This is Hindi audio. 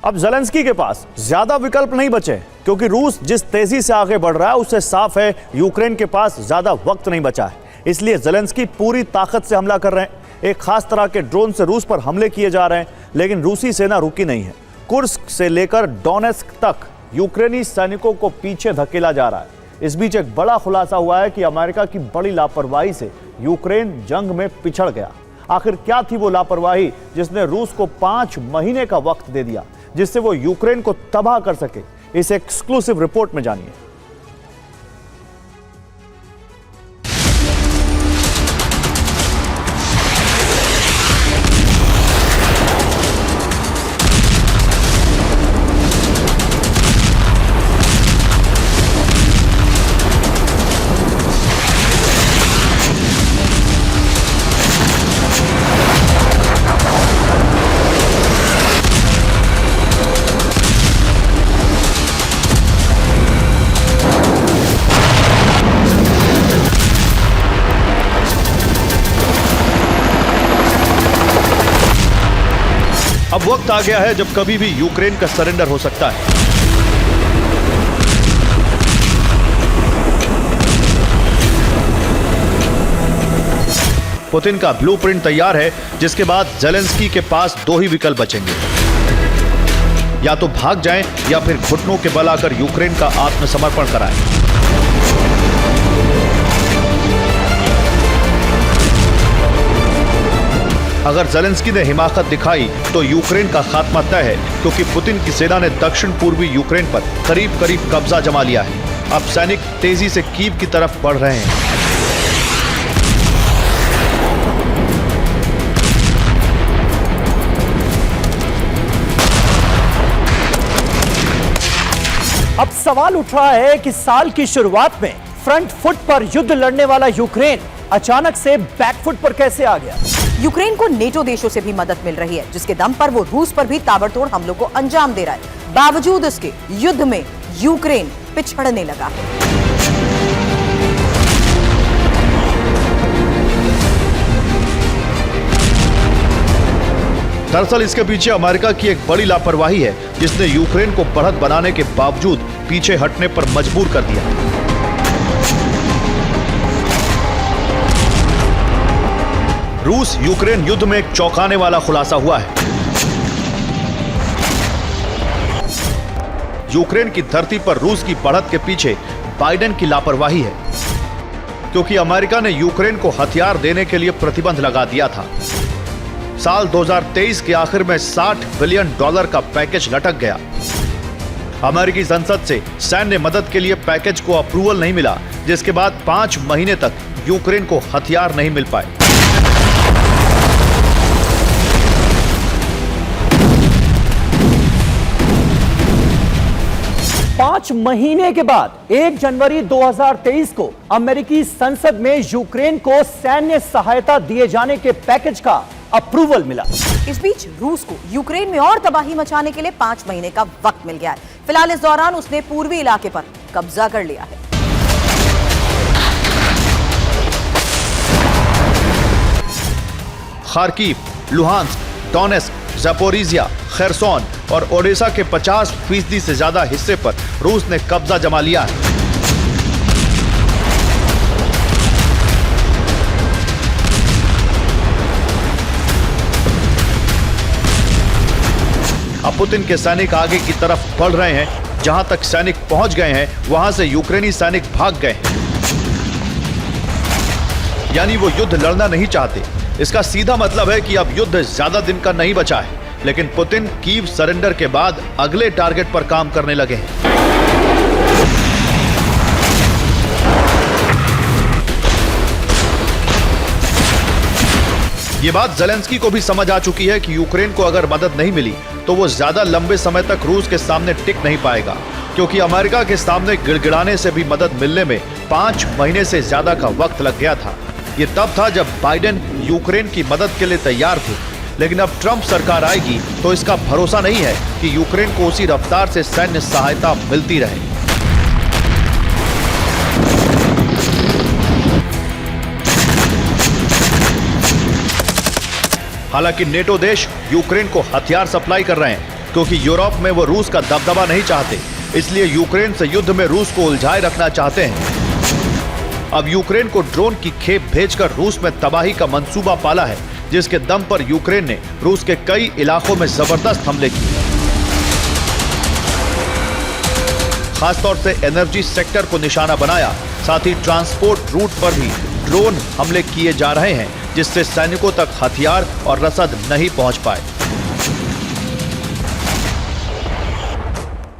अब ज़ेलेंस्की के पास ज्यादा विकल्प नहीं बचे, क्योंकि रूस जिस तेजी से आगे बढ़ रहा है उससे साफ है यूक्रेन के पास ज्यादा वक्त नहीं बचा है। इसलिए ज़ेलेंस्की पूरी ताकत से हमला कर रहे हैं। एक खास तरह के ड्रोन से रूस पर हमले किए जा रहे हैं, लेकिन रूसी सेना रुकी नहीं है। कुर्स्क से लेकर डोनेस्क तक यूक्रेनी सैनिकों को पीछे धकेला जा रहा है। इस बीच एक बड़ा खुलासा हुआ है कि अमेरिका की बड़ी लापरवाही से यूक्रेन जंग में पिछड़ गया। आखिर क्या थी वो लापरवाही जिसने रूस को 5 महीने का वक्त दे दिया, जिससे वो यूक्रेन को तबाह कर सके? इस एक्सक्लूसिव रिपोर्ट में जानिए। अब वक्त आ गया है जब कभी भी यूक्रेन का सरेंडर हो सकता है। पुतिन का ब्लूप्रिंट तैयार है, जिसके बाद ज़ेलेंस्की के पास 2 ही विकल्प बचेंगे। या तो भाग जाएं या फिर घुटनों के बल आकर यूक्रेन का आत्मसमर्पण कराएं। अगर ज़ेलेंस्की ने हिमाकत दिखाई तो यूक्रेन का खात्मा तय है, क्योंकि पुतिन की सेना ने दक्षिण पूर्वी यूक्रेन पर करीब करीब कब्जा जमा लिया है। अब सैनिक तेजी से कीव की तरफ बढ़ रहे हैं। अब सवाल उठ रहा है कि साल की शुरुआत में फ्रंट फुट पर युद्ध लड़ने वाला यूक्रेन अचानक से बैकफुट पर कैसे आ गया? यूक्रेन को नेटो देशों से भी मदद मिल रही है, जिसके दम पर वो रूस पर भी ताबड़तोड़ हमलों को अंजाम दे रहा है। बावजूद इसके युद्ध में यूक्रेन पिछड़ने लगा है। दरअसल इसके पीछे अमेरिका की एक बड़ी लापरवाही है, जिसने यूक्रेन को बढ़त बनाने के बावजूद पीछे हटने पर मजबूर कर दिया। रूस यूक्रेन युद्ध में एक चौंकाने वाला खुलासा हुआ है। यूक्रेन की धरती पर रूस की बढ़त के पीछे बाइडेन की लापरवाही है, क्योंकि अमेरिका ने यूक्रेन को हथियार देने के लिए प्रतिबंध लगा दिया था। साल 2023 के आखिर में $60 बिलियन का पैकेज लटक गया। अमेरिकी संसद से सैन्य मदद के लिए पैकेज को अप्रूवल नहीं मिला, जिसके बाद 5 महीने तक यूक्रेन को हथियार नहीं मिल पाए। पांच महीने के बाद 1 जनवरी 2023 को अमेरिकी संसद में यूक्रेन को सैन्य सहायता दिए जाने के पैकेज का अप्रूवल मिला। इस बीच रूस को यूक्रेन में और तबाही मचाने के लिए 5 महीने का वक्त मिल गया है। फिलहाल इस दौरान उसने पूर्वी इलाके पर कब्जा कर लिया है। Kharkiv, Luhansk, Donetsk, Zaporizhzhia, Kherson और ओडेसा के 50% से ज्यादा हिस्से पर रूस ने कब्जा जमा लिया है। अब पुतिन के सैनिक आगे की तरफ बढ़ रहे हैं। जहां तक सैनिक पहुंच गए हैं, वहां से यूक्रेनी सैनिक भाग गए हैं। यानी वो युद्ध लड़ना नहीं चाहते। इसका सीधा मतलब है कि अब युद्ध ज्यादा दिन का नहीं बचा है। लेकिन पुतिन कीव सरेंडर के बाद अगले टारगेट पर काम करने लगे हैं। ये बात ज़ेलेंस्की को भी समझ आ चुकी है कि यूक्रेन को अगर मदद नहीं मिली तो वो ज्यादा लंबे समय तक रूस के सामने टिक नहीं पाएगा, क्योंकि अमेरिका के सामने गिड़गिड़ाने से भी मदद मिलने में 5 महीने से ज्यादा का वक्त लग गया था। ये तब था जब बाइडेन यूक्रेन की मदद के लिए तैयार थे। लेकिन अब ट्रंप सरकार आएगी तो इसका भरोसा नहीं है कि यूक्रेन को उसी रफ्तार से सैन्य सहायता मिलती रहे। हालांकि नेटो देश यूक्रेन को हथियार सप्लाई कर रहे हैं। क्योंकि यूरोप में वो रूस का दबदबा नहीं चाहते, इसलिए यूक्रेन से युद्ध में रूस को उलझाए रखना चाहते हैं। अब यूक्रेन को ड्रोन की खेप भेजकर रूस में तबाही का मंसूबा पाला है, जिसके दम पर यूक्रेन ने रूस के कई इलाकों में जबरदस्त हमले किए। खासतौर से एनर्जी सेक्टर को निशाना बनाया, साथ ही ट्रांसपोर्ट रूट पर भी ड्रोन हमले किए जा रहे हैं, जिससे सैनिकों तक हथियार और रसद नहीं पहुंच पाए।